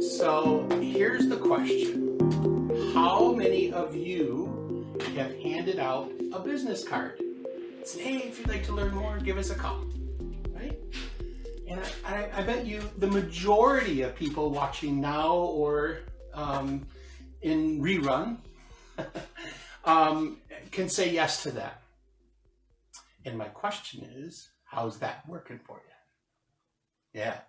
So here's the question. How many of you have handed out a business card? Say, hey, if you'd like to learn more, give us a call, right? And I bet you the majority of people watching now or in rerun can say yes to that. And my question is, how's that working for you? Yeah.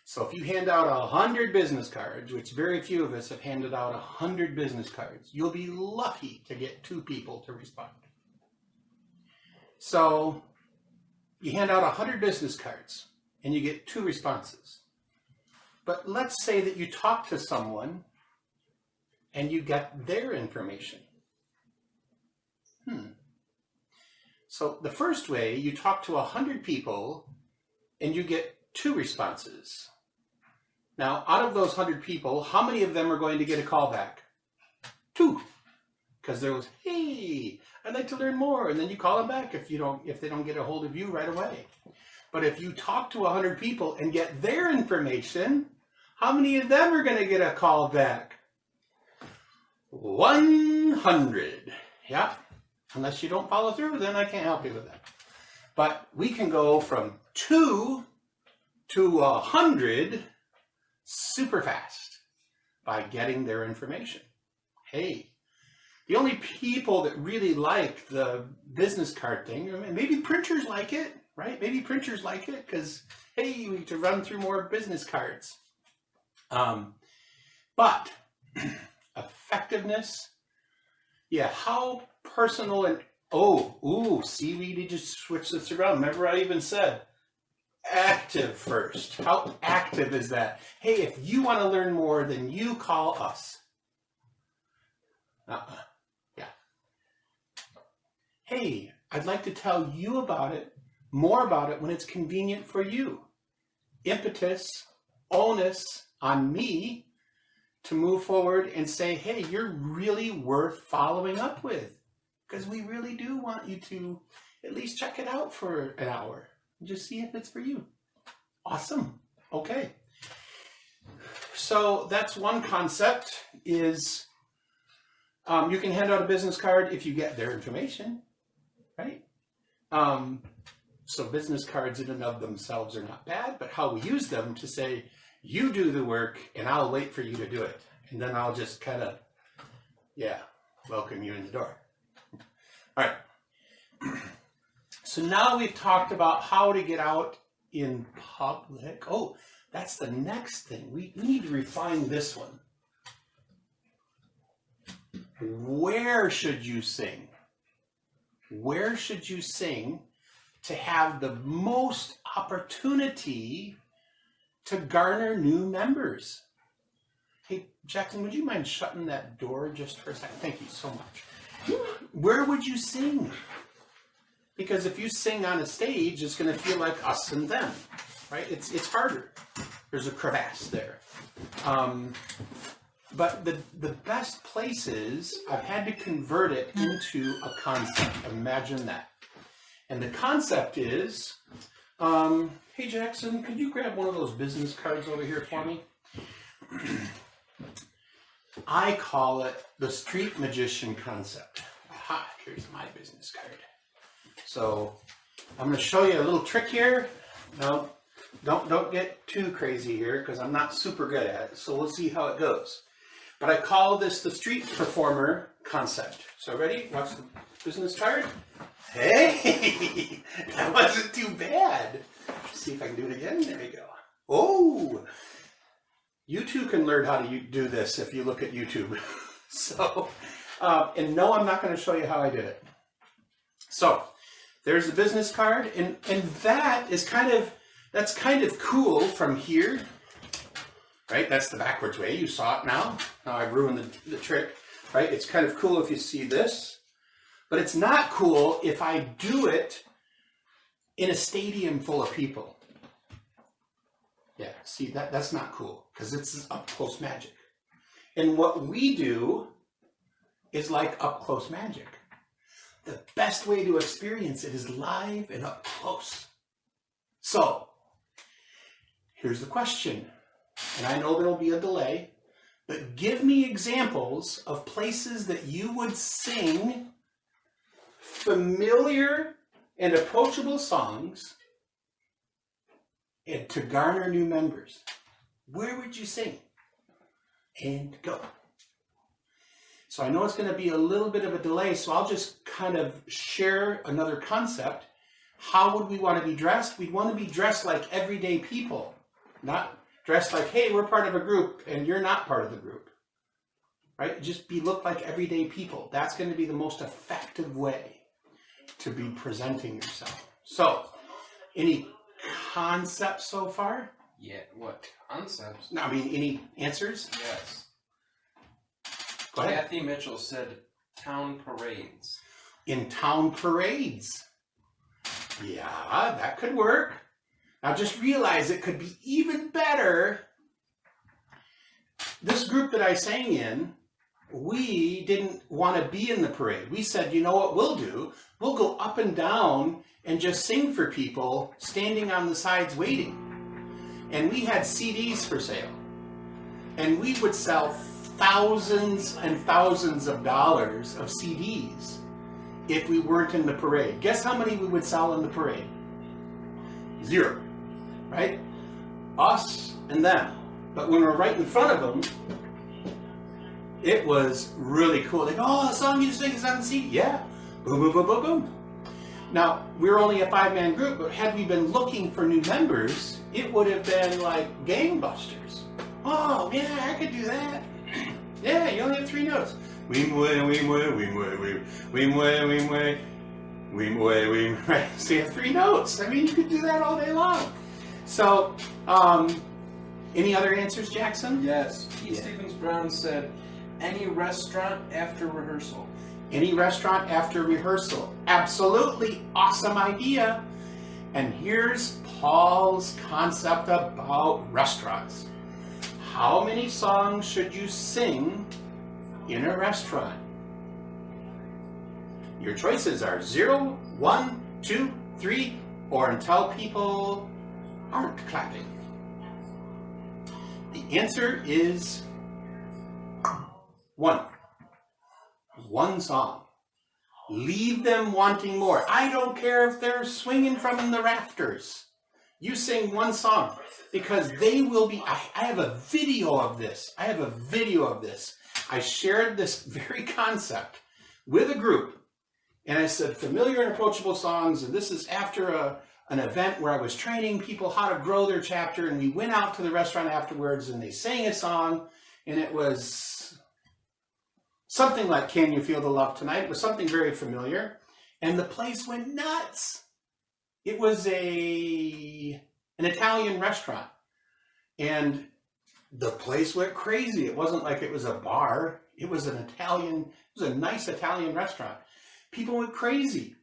So if you hand out 100 business cards, which very few of us have handed out 100 business cards, you'll be lucky to get 2 people to respond. So you hand out 100 business cards and you get 2 responses. But let's say that you talk to someone and you get their information. So the first way, you talk to 100 people and you get 2 responses. Now, out of those 100 people, how many of them are going to get a call back? 2. Because there was, hey, I'd like to learn more. And then you call them back if they don't get a hold of you right away. But if you talk to 100 people and get their information, how many of them are going to get a call back? 100. Yeah. Unless you don't follow through, then I can't help you with that. But we can go from 2 to 100 super fast by getting their information. Hey, the only people that really like the business card thing, maybe printers like it, right? Maybe printers like it because, hey, we get to run through more business cards. But effectiveness, yeah, how personal and, see, we need to switch this around. Remember I even said, active first. How active is that? Hey, if you want to learn more, then you call us. Yeah. Hey, I'd like to tell you about it, more about it when it's convenient for you. Impetus, onus on me to move forward and say, hey, you're really worth following up with. Because we really do want you to at least check it out for an hour. Just see if it's for you. Awesome. Okay. So that's one concept is you can hand out a business card if you get their information, right? So business cards in and of themselves are not bad, but how we use them to say, you do the work and I'll wait for you to do it. And then I'll just kind of, welcome you in the door. All right. So now we've talked about how to get out in public. Oh, that's the next thing. We need to refine this one. Where should you sing? Where should you sing to have the most opportunity to garner new members? Hey, Jackson, would you mind shutting that door just for a second? Thank you so much. Where would you sing? Because if you sing on a stage, it's going to feel like us and them, right? It's harder. There's a crevasse there. But the best places, I've had to convert it into a concept. Imagine that. And the concept is, hey Jackson, could you grab one of those business cards over here for me? I call it the street magician concept. Aha, here's my business card. So I'm going to show you a little trick here. No, don't get too crazy here because I'm not super good at it. So we'll see how it goes. But I call this the street performer concept. So ready? Watch the business card. Hey, that wasn't too bad. Let's see if I can do it again. There we go. Oh, you too can learn how to do this if you look at YouTube. So, and no, I'm not going to show you how I did it. So there's the business card, and that is that's kind of cool from here, right? That's the backwards way. You saw it now. Now I've ruined the trick, right? It's kind of cool if you see this, but it's not cool if I do it in a stadium full of people. Yeah, see, that's not cool because it's up close magic. And what we do is like up close magic. the best way to experience it is live and up close. So, here's the question, and I know there'll be a delay, but give me examples of places that you would sing familiar and approachable songs and to garner new members. Where would you sing? And go. So I know it's going to be a little bit of a delay, so I'll just kind of share another concept. How would we want to be dressed? We'd want to be dressed like everyday people, not dressed like, hey, we're part of a group and you're not part of the group. Right? Just look like everyday people. That's going to be the most effective way to be presenting yourself. So, any concepts so far? Yeah, what concepts? No, I mean, any answers? Yes. Go ahead. Kathy Mitchell said town parades. In town parades. Yeah, that could work. Now just realize it could be even better. This group that I sang in, we didn't want to be in the parade. We said, you know what we'll do? We'll go up and down and just sing for people standing on the sides waiting. And we had CDs for sale. And we would sell thousands and thousands of dollars of CDs if we weren't in the parade. Guess how many we would sell in the parade? 0, right? Us and them. But when we're right in front of them, it was really cool. They go, oh, the song you sing is on the CD. Yeah. Boom, boom, boom, boom, boom. Now, we were only a 5-man group, but had we been looking for new members, it would have been like gangbusters. Oh, yeah, I could do that. Yeah, you only have 3 notes. Right? So you have 3 notes. I mean, you could do that all day long. So, any other answers, Jackson? Yes. Pete Stevens Brown said, any restaurant after rehearsal. Any restaurant after rehearsal. Absolutely awesome idea. And here's Paul's concept about restaurants. How many songs should you sing in a restaurant? Your choices are 0, 1, 2, 3, or until people aren't clapping. The answer is 1. 1 song. Leave them wanting more. I don't care if they're swinging from the rafters. You sing 1 song because they will be. I have a video of this. I shared this very concept with a group, and I said familiar and approachable songs, and this is after an event where I was training people how to grow their chapter, and we went out to the restaurant afterwards, and they sang a song, and it was something like Can You Feel the Love Tonight? It was something very familiar, and the place went nuts. It was an Italian restaurant, and the place went crazy. It wasn't like it was a bar. It was a nice Italian restaurant. People went crazy.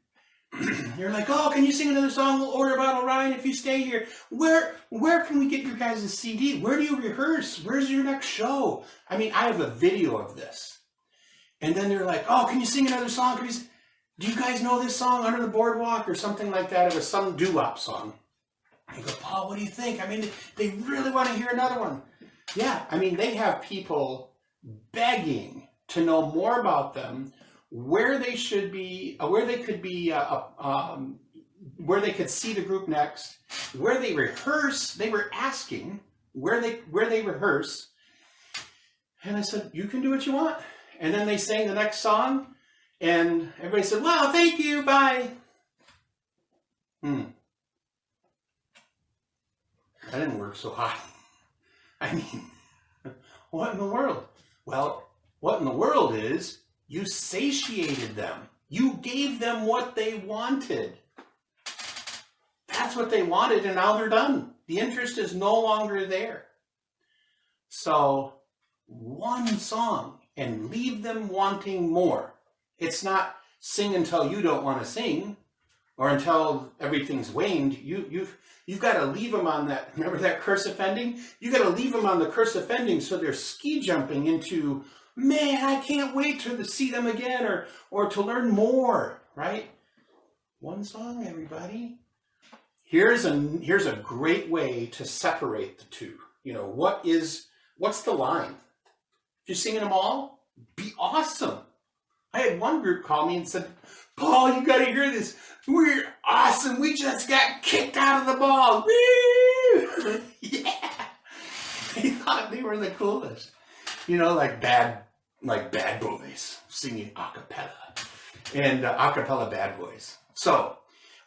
They're like, oh, can you sing another song? We'll order a bottle of Ryan if you stay here. Where can we get your guys' CD? Where do you rehearse? Where's your next show? I mean, I have a video of this. And then they're like, oh, can you sing another song? Do you guys know this song, Under the Boardwalk, or something like that? It was some doo-wop song. I go, Paul, what do you think? I mean, they really want to hear another one. Yeah, I mean, they have people begging to know more about them, where they should be, where they could be, where they could see the group next, where they rehearse. They were asking where they rehearse. And I said, you can do what you want. And then they sang the next song, and everybody said, wow, thank you, bye. That didn't work so hot. I mean, what in the world? Well, what in the world is you satiated them. You gave them what they wanted. That's what they wanted, and now they're done. The interest is no longer there. So, 1 song, and leave them wanting more. It's not sing until you don't want to sing, or until everything's waned. You've got to leave them on that. Remember that cursive ending? You got to leave them on the cursive ending so they're ski jumping into, man, I can't wait to see them again, or to learn more, right? One song, everybody. Here's a great way to separate the two. You know, what's the line? If you're singing them all, be awesome. I had one group call me and said, Paul, you got to hear this. We're awesome. We just got kicked out of the ball. Woo! Yeah. They thought they were the coolest. You know, like bad boys singing a cappella and a cappella bad boys. So,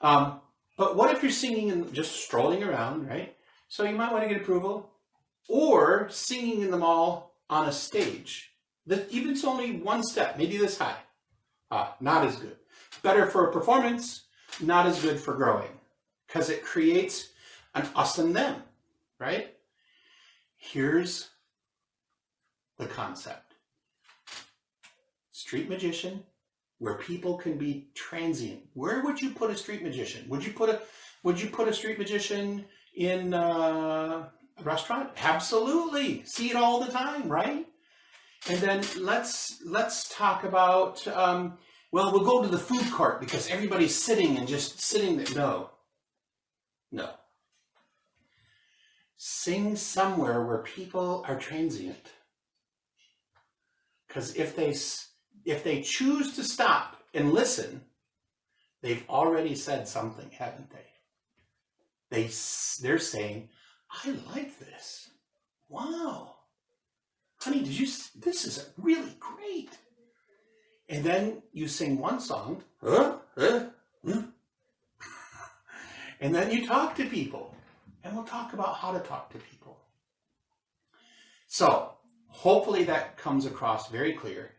but what if you're singing and just strolling around, right? So you might want to get approval, or singing in them all on a stage. Even it's only one step, maybe this high. Not as good. Better for a performance, not as good for growing, because it creates an us and them, right? Here's the concept. Street magician, where people can be transient. Where would you put a street magician? Would you put a street magician in a restaurant? Absolutely. See it all the time, right? And then let's talk about well, we'll go to the food court because everybody's sitting and just sitting there. No. Sing somewhere where people are transient. Because if they choose to stop and listen, they've already said something, haven't they? They're saying, I like this. Wow. Honey, this is really great. And then you sing one song, and then you talk to people. And we'll talk about how to talk to people. So, hopefully that comes across very clear.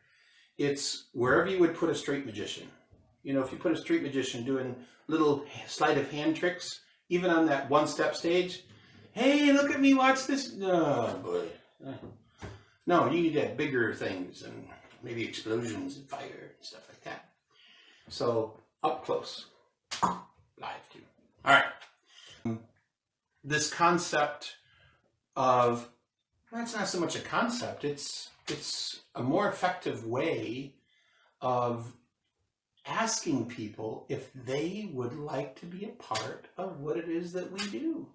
It's wherever you would put a street magician. You know, if you put a street magician doing little sleight of hand tricks, even on that one-step stage, hey, look at me, watch this. Oh, boy. No, you need to have bigger things and maybe explosions and fire and stuff like that. So, up close. Live, too. All right. This concept of, well, it's not so much a concept, it's a more effective way of asking people if they would like to be a part of what it is that we do.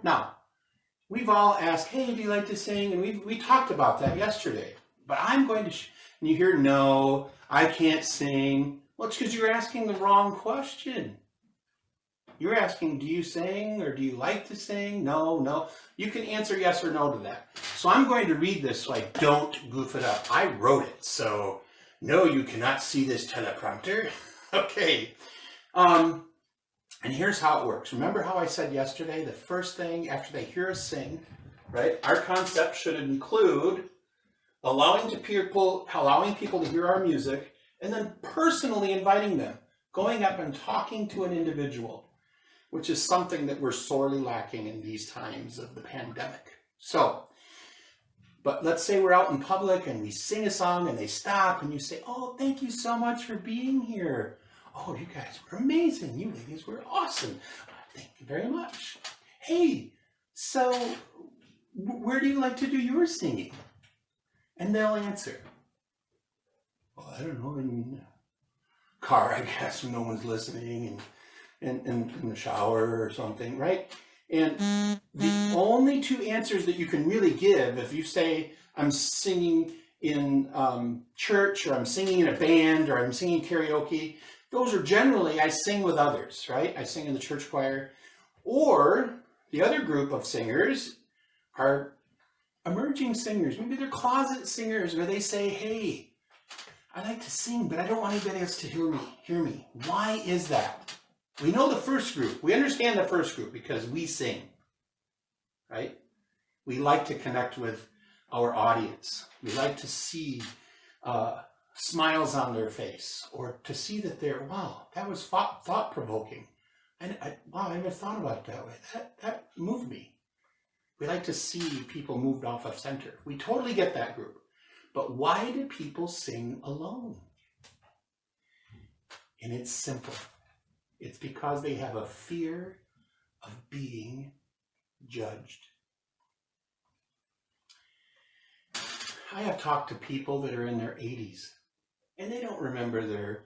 Now, we've all asked, hey, do you like to sing? And we talked about that yesterday. But I'm going to, and you hear, no, I can't sing. Well, it's because you're asking the wrong question. You're asking, do you sing or do you like to sing? No. You can answer yes or no to that. So I'm going to read this so I don't goof it up. I wrote it, so no, you cannot see this teleprompter. Okay. And here's how it works. Remember how I said yesterday, the first thing after they hear us sing, right? Our concept should include allowing people to hear our music and then personally inviting them, going up and talking to an individual, which is something that we're sorely lacking in these times of the pandemic. So, but let's say we're out in public and we sing a song and they stop and you say, oh, thank you so much for being here. Oh, you guys were amazing. You ladies were awesome. Thank you very much. Hey, so where do you like to do your singing? And they'll answer, well, I don't know, in the car, I guess, when no one's listening, and in the shower or something, right? And the only two answers that you can really give, if you say, I'm singing in church, or I'm singing in a band, or I'm singing karaoke, those are generally, I sing with others, right? I sing in the church choir. Or the other group of singers are emerging singers. Maybe they're closet singers where they say, hey, I like to sing, but I don't want anybody else to hear me. Why is that? We know the first group. We understand the first group because we sing, right? We like to connect with our audience. We like to see smiles on their face, or to see that they're, wow, that was thought-provoking. Wow, I never thought about it that way. That moved me. We like to see people moved off of center. We totally get that group. But why do people sing alone? And it's simple. It's because they have a fear of being judged. I have talked to people that are in their 80s, and they don't remember their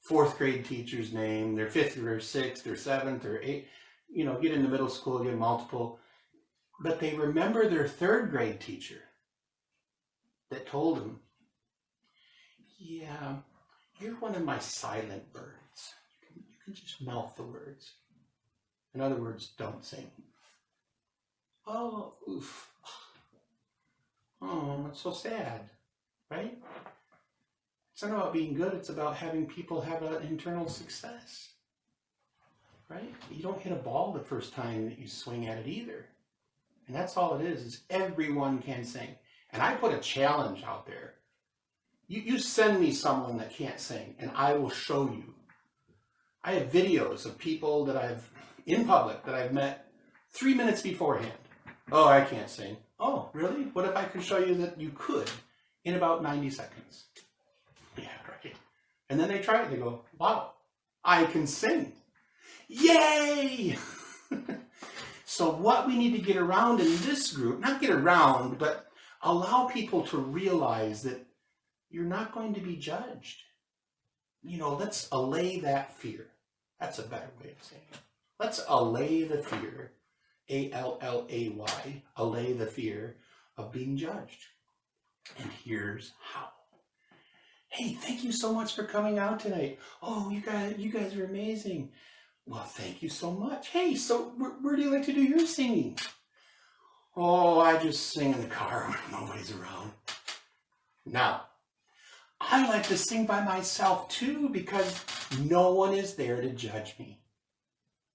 fourth grade teacher's name, their fifth or sixth or seventh or eighth, you know, get into middle school, get multiple, but they remember their third grade teacher that told them, yeah, you're one of my silent birds. You can just mouth the words. In other words, don't sing. Oh, oof. Oh, it's so sad, right? It's not about being good, it's about having people have an internal success, right? You don't hit a ball the first time that you swing at it either. And that's all it is everyone can sing. And I put a challenge out there. You send me someone that can't sing, and I will show you. I have videos of people that I've, in public, that I've met 3 minutes beforehand. Oh, I can't sing. Oh, really? What if I could show you that you could in about 90 seconds? Yeah, right. And then they try it, they go, wow, I can sing. Yay! So what we need to get around in this group, not get around, but allow people to realize that you're not going to be judged. You know, let's allay that fear. That's a better way of saying it. Let's allay the fear, A-L-L-A-Y, allay the fear of being judged. And here's how. Hey, thank you so much for coming out tonight. Oh, you guys are amazing. Well, thank you so much. Hey, so where do you like to do your singing? Oh, I just sing in the car when nobody's around. Now, I like to sing by myself too because no one is there to judge me.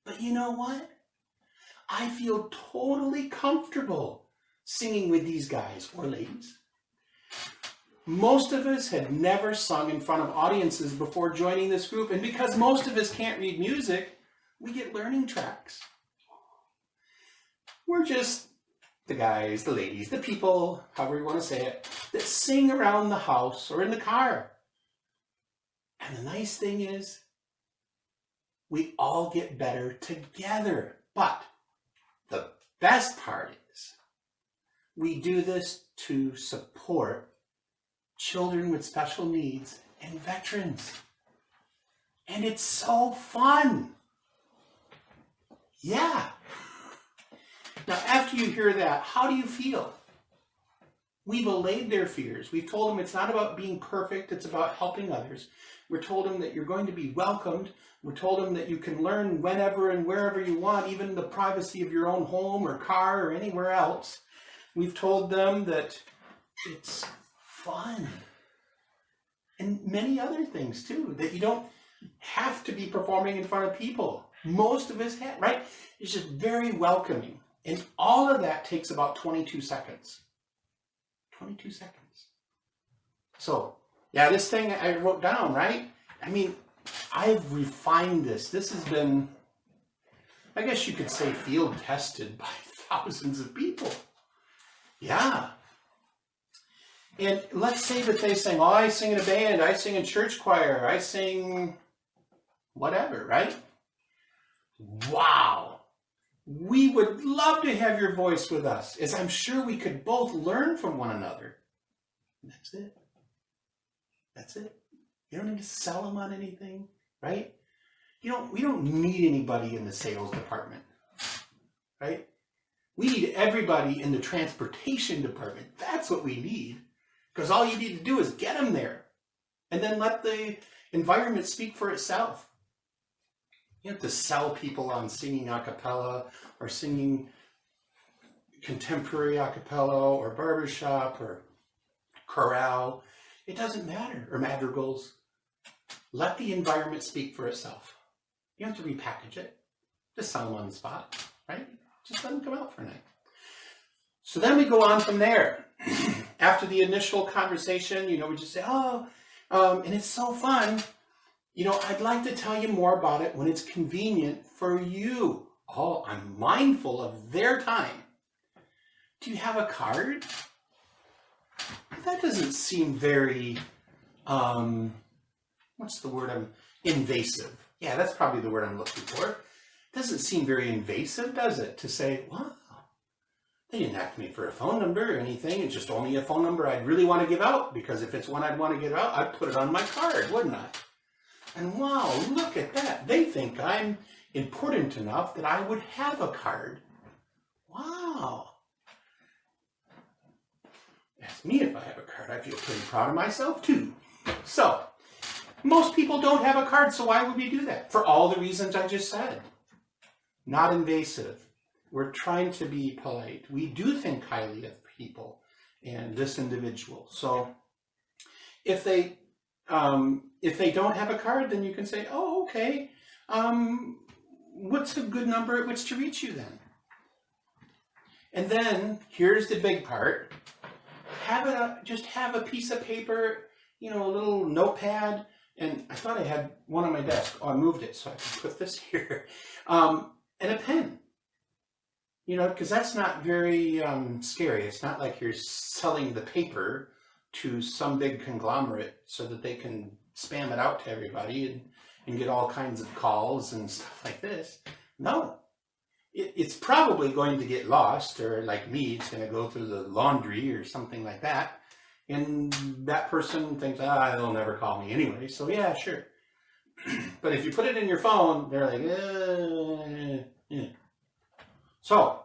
But you know what? I feel totally comfortable singing with these guys or ladies. Most of us had never sung in front of audiences before joining this group, and because most of us can't read music, we get learning tracks. We're just the guys, the ladies, the people, however you want to say it, that sing around the house or in the car. And the nice thing is, we all get better together. But the best part is, we do this to support children with special needs and veterans. And it's so fun. Yeah. Now, after you hear that, how do you feel? We've allayed their fears. We've told them it's not about being perfect, it's about helping others. We're told them that you're going to be welcomed. We're told them that you can learn whenever and wherever you want, even in the privacy of your own home or car or anywhere else. We've told them that it's fun. And many other things too, that you don't have to be performing in front of people. Most of us have, right? It's just very welcoming. And all of that takes about 22 seconds. 22 seconds. So, yeah, this thing I wrote down, right? I mean, I've refined this. This has been, I guess you could say, field tested by thousands of people. Yeah. And let's say that they sing, oh, I sing in a band, I sing in church choir, I sing whatever, right? Wow. We would love to have your voice with us, as I'm sure we could both learn from one another. And that's it. That's it. You don't need to sell them on anything, right? We don't need anybody in the sales department, right? We need everybody in the transportation department. That's what we need. Because all you need to do is get them there. And then let the environment speak for itself. You have to sell people on singing a cappella or singing contemporary a cappella or barbershop or chorale. It doesn't matter. Or madrigals. Let the environment speak for itself. You don't have to repackage it. Just sell them on the spot, right? Just let them come out for a night. So then we go on from there. After the initial conversation, we just say, and it's so fun. I'd like to tell you more about it when it's convenient for you. Oh, I'm mindful of their time. Do you have a card? That doesn't seem very, what's the word invasive. Yeah, that's probably the word I'm looking for. It doesn't seem very invasive, does it? To say, wow, they didn't ask me for a phone number or anything. It's just only a phone number I'd really want to give out, because if it's one I'd want to give out, I'd put it on my card, wouldn't I? And wow, look at that. They think I'm important enough that I would have a card. Wow. Ask me if I have a card. I feel pretty proud of myself too. So, most people don't have a card, so why would we do that? For all the reasons I just said. Not invasive. We're trying to be polite. We do think highly of people and this individual. So, if they don't have a card, then you can say, oh, okay, what's a good number at which to reach you then? And then, here's the big part. Just have a piece of paper, you know, a little notepad, and I thought I had one on my desk. Oh, I moved it, so I can put this here. And a pen. You know, because that's not very scary. It's not like you're selling the paper to some big conglomerate so that they can spam it out to everybody and get all kinds of calls and stuff like this. No. It's probably going to get lost, or like me, it's going to go through the laundry or something like that. And that person thinks, they'll never call me anyway. So yeah, sure. But if you put it in your phone, they're like, yeah. So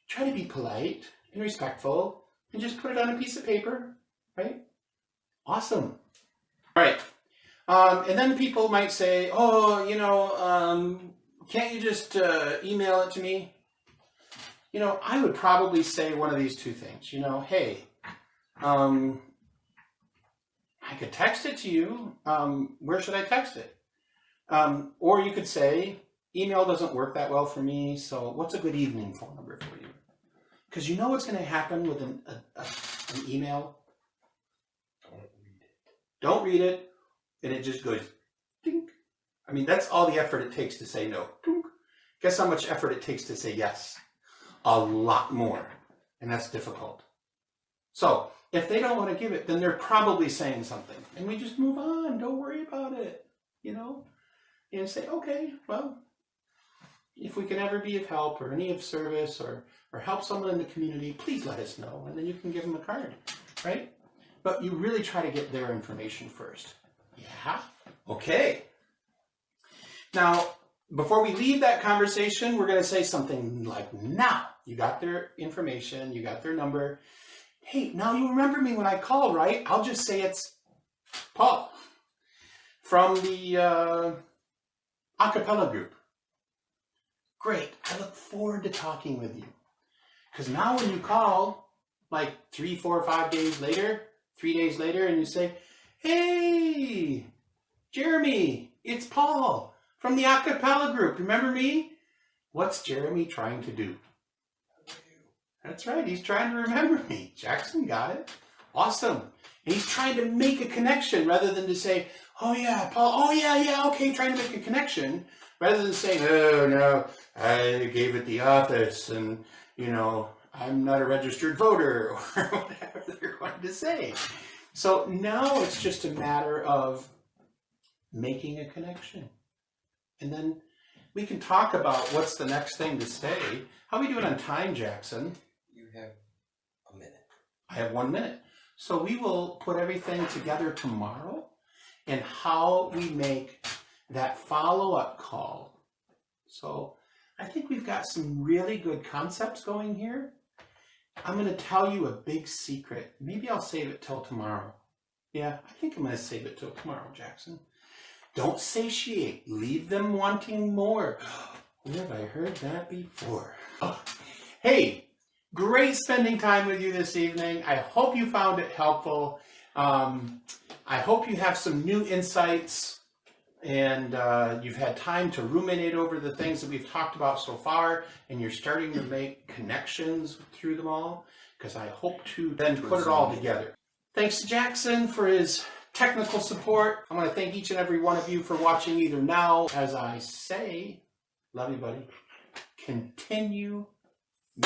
try to be polite and respectful and just put it on a piece of paper, right? Awesome. All right. And then people might say, oh, you know, can't you just email it to me? You know, I would probably say one of these two things. You know, hey, I could text it to you. Where should I text it? Or you could say, email doesn't work that well for me, so what's a good evening phone number for you? Because you know what's going to happen with an email? Don't read it, and it just goes, ding. I mean, that's all the effort it takes to say no. Guess how much effort it takes to say yes? A lot more. And that's difficult. So, if they don't want to give it, then they're probably saying something. And we just move on. Don't worry about it. You know? And say, okay, well, if we can ever be of help or any of service or help someone in the community, please let us know. And then you can give them a card, right? But you really try to get their information first. Yeah? Okay. Now, before we leave that conversation, we're going to say something like, now, you got their information, you got their number. Hey, now you remember me when I call, right? I'll just say it's Paul from the acapella group. Great. I look forward to talking with you. Because now when you call, like 3, 4, 5 days later, 3 days later, and you say, hey, Jeremy, it's Paul from the acapella group. Remember me? What's Jeremy trying to do? That's right. He's trying to remember me. Jackson got it. Awesome. And he's trying to make a connection rather than to say, oh yeah, Paul, oh yeah, okay, trying to make a connection. Rather than saying, oh no, I gave it the office and, you know, I'm not a registered voter or whatever they're going to say. So now it's just a matter of making a connection. And then we can talk about what's the next thing to say. How are we doing on time, Jackson? You have a minute. I have 1 minute. So we will put everything together tomorrow and how we make that follow-up call. So I think we've got some really good concepts going here. I'm going to tell you a big secret. Maybe I'll save it till tomorrow. Yeah, I think I'm going to save it till tomorrow, Jackson. Don't satiate. Leave them wanting more. Where have I heard that before? Oh. Hey, great spending time with you this evening. I hope you found it helpful. I hope you have some new insights and you've had time to ruminate over the things that we've talked about so far, and you're starting to make connections through them all, because I hope to then put it all together. Thanks to Jackson for his technical support. I want to thank each and every one of you for watching either now. As I say, love you, buddy. Continue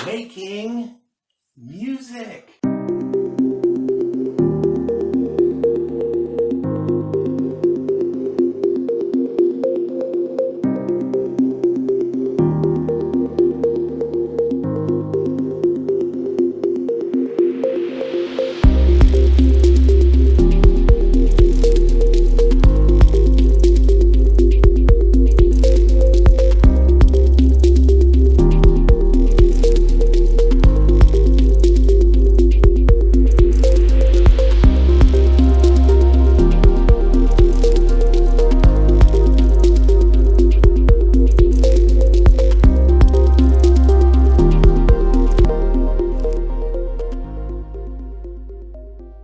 making music.